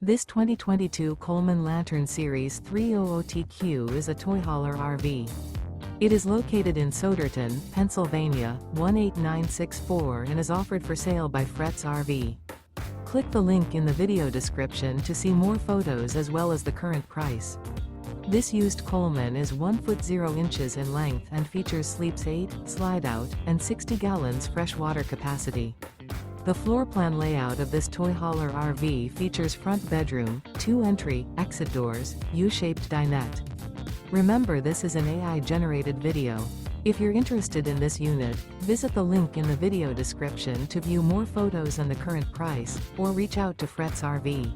This 2022 Coleman Lantern Series 300TQ is a toy hauler RV. It is located in Souderton, Pennsylvania, 18964 and is offered for sale by Fretz RV. Click the link in the video description to see more photos as well as the current price. This used Coleman is 1 foot 0 inches in length and features sleeps 8, slide out, and 60 gallons fresh water capacity. The floor plan layout of this toy hauler RV features front bedroom, 2 entry, exit doors, U-shaped dinette. Remember, this is an AI-generated video. If you're interested in this unit, visit the link in the video description to view more photos and the current price, or reach out to Fretz RV.